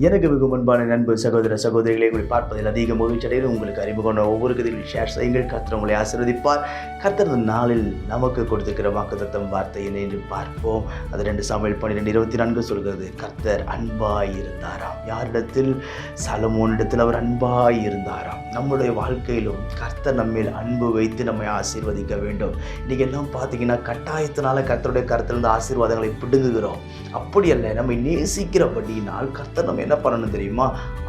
எனக்கு மிக முன்பான நண்பு சகோதர சகோதரிகளை உங்களை பார்ப்பதில் அதிக மகிழ்ச்சி அடைகிறது. உங்களுக்கு அறிமுகம் ஒவ்வொரு கதைகளையும் ஷேர் செய்யுங்கள். கர்த்தர் உங்களை ஆசீர்வதிப்பார். கர்த்தர் நாளில் நமக்கு கொடுத்திருக்கிற வாக்குத்தத்தம் வார்த்தையை என்று பார்ப்போம். அது 2 சாமுவேல் 12:24 சொல்கிறது, கர்த்தர் அன்பாய் இருந்தாராம். யாரிடத்தில்? சாலமோனிடத்தில் அவர் அன்பாய் இருந்தாராம். நம்முடைய வாழ்க்கையிலும் கர்த்தர் நம்மில் அன்பு வைத்து நம்மை ஆசீர்வதிக்க வேண்டும். இன்றைக்கி எல்லாம் பார்த்தீங்கன்னா கட்டாயத்தினால கர்த்தருடைய கருத்திலிருந்து ஆசீர்வாதங்களை பிடுங்குகிறோம். அப்படி அல்ல, நம்மை நேசிக்கிறபடியினால் கர்த்தர் நம்ம என்ன பண்ணணும் தெரியுமா?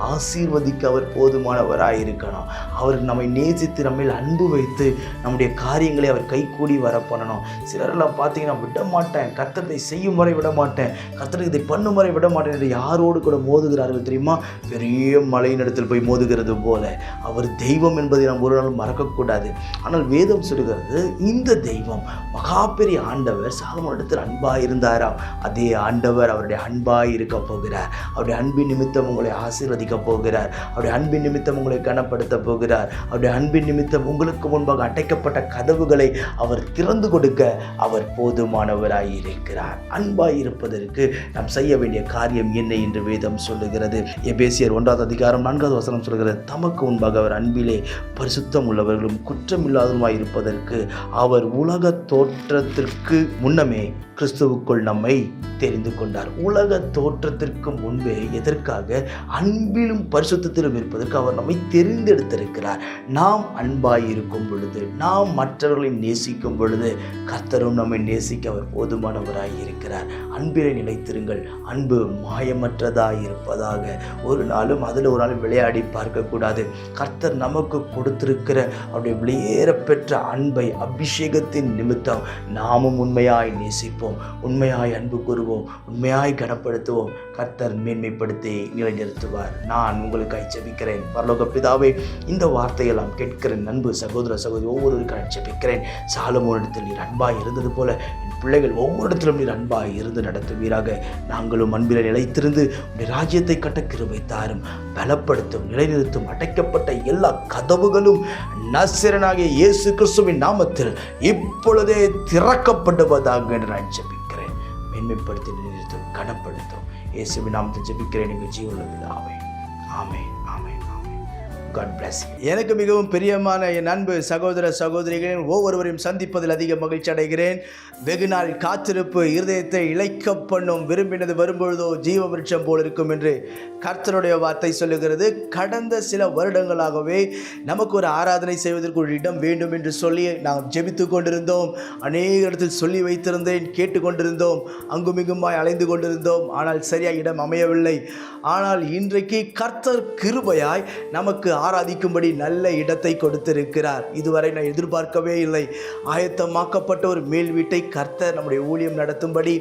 ஆசீர்வதிக்க அவர் போதுமானவராக இருக்கணும். அவர் நம்மை நேசித்து நம்மில் அன்பு வைத்து நம்முடைய காரியங்களை அவர் கைகூடி வர பண்ணணும். சிலரெல்லாம் பார்த்தீங்கன்னா விட மாட்டேன், கர்த்தரை செய்யும் வரை விட மாட்டேன், கர்த்தரை இதை பண்ணும் வரை விட மாட்டேன் என்று யாரோடு கூட மோதுகிறார்கள் தெரியுமா? பெரிய மலையினிடத்தில் போய் மோதுகிறது போல. அவர் தெய்வம் என்பதை நாம் ஒரு நாள் மறக்கக்கூடாது. ஆனால் வேதம் சொல்கிறது, இந்த தெய்வம் மகா பெரிய ஆண்டவர் சாலமோனிடத்தில் அன்பாய் இருந்தாராம். அதே ஆண்டவர் அவருடைய அன்பாய் இருக்க போகிறார். அவருடைய அன்பின் நிமித்தம் உங்களை ஆசீர்வதிக்க போகிறார். அவருடைய அன்பின் நிமித்தம் உங்களை கனப்படுத்த போகிறார். அவருடைய அன்பின் நிமித்தம் உங்களுக்கு முன்பாக அடைக்கப்பட்ட கதவுகளை அவர் திறந்து கொடுக்க அவர் போதுமானவராய் இருக்கிறார். அன்பாய் இருப்பதற்கு நாம் செய்ய வேண்டிய காரியம் என்ன என்று வேதம் சொல்லுகிறது. எபேசியர் 1:4 சொல்கிறது, தமக்கு முன்பாக அவர் அன்பிலே பரிசுத்தம் உள்ளவர்களும் குற்றமில்லாதவருமாய் இருப்பதற்கு அவர் உலக தோற்றத்திற்கு முன்னமே கிறிஸ்துவுக்குள் நம்மை தெரிந்து கொண்டார். உலக தோற்றத்திற்கு முன்பே எதற்காக? அன்பிலும் பரிசுத்தத்திலும் இருப்பதற்கு அவர் நம்மை தெரிந்தெடுத்திருக்கிறார். நாம் அன்பாய் இருக்கும் பொழுது, நாம் மற்றவர்களை நேசிக்கும் பொழுது கர்த்தரும் நம்மை நேசிக்க அவர் போதுமானவராய் இருக்கிறார். அன்பிலே நிலைத்திருங்கள். அன்பு மாயமற்றதாய் இருப்பதாக. ஒரு நாளும் அதில் ஒரு நாள் விளையாடி பார்க்கக்கூடாது. கர்த்தர் நமக்கு கொடுத்திருக்கிற அவருடைய வெளியேற பெற்ற அன்பை, அபிஷேகத்தின் நிமித்தம் நாமும் உண்மையாய் நேசிப்போம், உண்மையாய் அன்பு கூறுவோம், உண்மையாய் கனப்படுத்துவோம். கர்த்தர் மேன்மைப்படுத்தி நிலைநிறுத்துவார். நான் உங்களுக்காய் ஜெபிக்கிறேன். பரலோக பிதாவே, இந்த வார்த்தையெல்லாம் கேட்கிற நண்பு சகோதர சகோதரி ஒவ்வொருவருக்காக ஜெபிக்கிறேன். சாலமோனிடத்தில் நீர் அன்பாய் இருந்தது போல என் பிள்ளைகள் ஒவ்வொருத்திலும் நீர் அன்பாய் இருந்து நடத்துவீராக. நாங்களும் அன்பில நிலைத்திருந்து உடைய ராஜ்யத்தை கட்ட கிருபை தாரும், பலப்படுத்தும், நிலைநிறுத்தும். அடைக்கப்பட்ட எல்லா கதவுகளும் நசரேயனாகிய இயேசு கிறிஸ்துவின் நாமத்தில் இப்பொழுதே திறக்கப்படுவதாக என்று நான் ஜெபிக்கிறேன். மேன்மைப்படுத்தி நிலைநிறுத்தும், கனப்படுத்தும். இயேசுவின் நாமத்தில் ஜெபிக்கிறேன் எங்கள் ஜீவனுள்ள பிதாவே. ஆமென், ஆமென், ஆமென். God bless you. எனக்கு மிகவும் பிரியமான என் அன்பு சகோதர சகோதரிகளின் ஒவ்வொருவரையும் சந்திப்பதில் அதிக மகிழ்ச்சி அடைகிறேன். வெகு நாள் காத்திருப்பு இருதயத்தை இளைக்க பண்ணும், விரும்பினது வரும்பொழுதோ ஜீவ விருட்சம் போல் இருக்கும் என்று கர்த்தருடைய வார்த்தை சொல்லுகிறது. கடந்த சில வருடங்களாகவே நமக்கு ஒரு ஆராதனை செய்வதற்கு ஒரு இடம் வேண்டும் என்று சொல்லி நாம் ஜெபித்து கொண்டிருந்தோம். அநேக இடத்தில் சொல்லி வைத்திருந்தேன், கேட்டுக்கொண்டிருந்தோம், அங்குமிங்குமாய் அலைந்து கொண்டிருந்தோம். ஆனால் சரியாக இடம் அமையவில்லை. ஆனால் இன்றைக்கு கர்த்தர் கிருபையாய் நமக்கு ஆராதிக்கும்படி நல்ல இடத்தை கொடுத்திருக்கிறார். இதுவரை நான் எதிர்பார்க்கவே இல்லை. ஆயத்தமாக்கப்பட்ட ஒரு மேல் வீட்டை கர்த்தர் நம்முடைய ஊழியம் நடத்தும்படி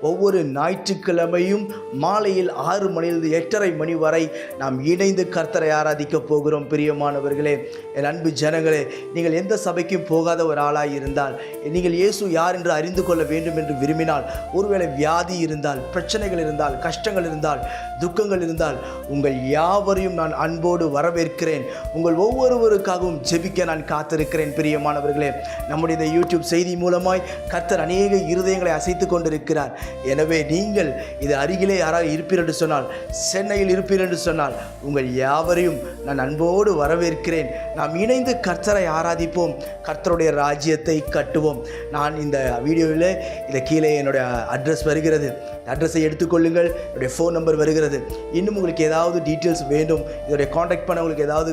ஒவ்வொரு ஞாயிற்றுக்கிழமையும் மாலையில் 6 மணியிலிருந்து 8:30 மணி வரை நாம் இணைந்து கர்த்தரை ஆராதிக்க போகிறோம். பிரியமானவர்களே, என் அன்பு ஜனங்களே, நீங்கள் எந்த சபைக்கும் போகாத ஒரு ஆளாய் இருந்தால், நீங்கள் இயேசு யார் என்று அறிந்து கொள்ள வேண்டும் என்று விரும்பினால், ஒருவேளை வியாதி இருந்தால், பிரச்சனைகள் இருந்தால், கஷ்டங்கள் இருந்தால், துக்கங்கள் இருந்தால், உங்கள் யாவரையும் நான் அன்போடு வரவேற்கிறேன். உங்கள் ஒவ்வொருவருக்காகவும் ஜெபிக்க நான் காத்திருக்கிறேன். பிரியமானவர்களே, நம்முடைய இந்த யூடியூப் செய்தி மூலமாய் கர்த்தர் அநேக இருதயங்களை அசைத்து கொண்டிருக்கிறார். எனவே நீங்கள் இது அருகிலே யாராவது இருப்பீர் என்று சொன்னால், சென்னையில் இருப்பீர் என்று சொன்னால், உங்கள் யாவரையும் நான் அன்போடு வரவேற்கிறேன். நாம் இணைந்து கர்த்தரை ஆராதிப்போம், கர்த்தருடைய ராஜ்யத்தை கட்டுவோம். நான் இந்த வீடியோவில் இதை கீழே என்னுடைய அட்ரஸ் வருகிறது. அட்ரஸை எடுத்துக்கொள்ளுங்கள். என்னுடைய ஃபோன் நம்பர் வருகிறது. இன்னும் உங்களுக்கு ஏதாவது டீட்டெயில்ஸ் வேண்டும், இதோடைய காண்டாக்ட் பண்ண உங்களுக்கு ஏதாவது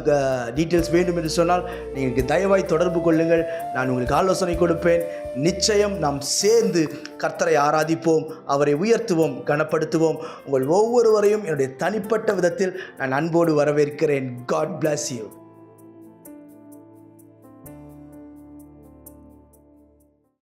டீட்டெயில்ஸ் வேண்டும் என்று சொன்னால் நீங்கள் தயவாய் தொடர்பு கொள்ளுங்கள். நான் உங்களுக்கு ஆலோசனை கொடுப்பேன். நிச்சயம் நாம் சேர்ந்து கர்த்தரை ஆராதிப்போம், அவரை உயர்த்துவோம், கனப்படுத்துவோம். உங்கள் ஒவ்வொருவரையும் என்னுடைய தனிப்பட்ட விதத்தில் நான் அன்போடு வரவேற்கிறேன். God bless you.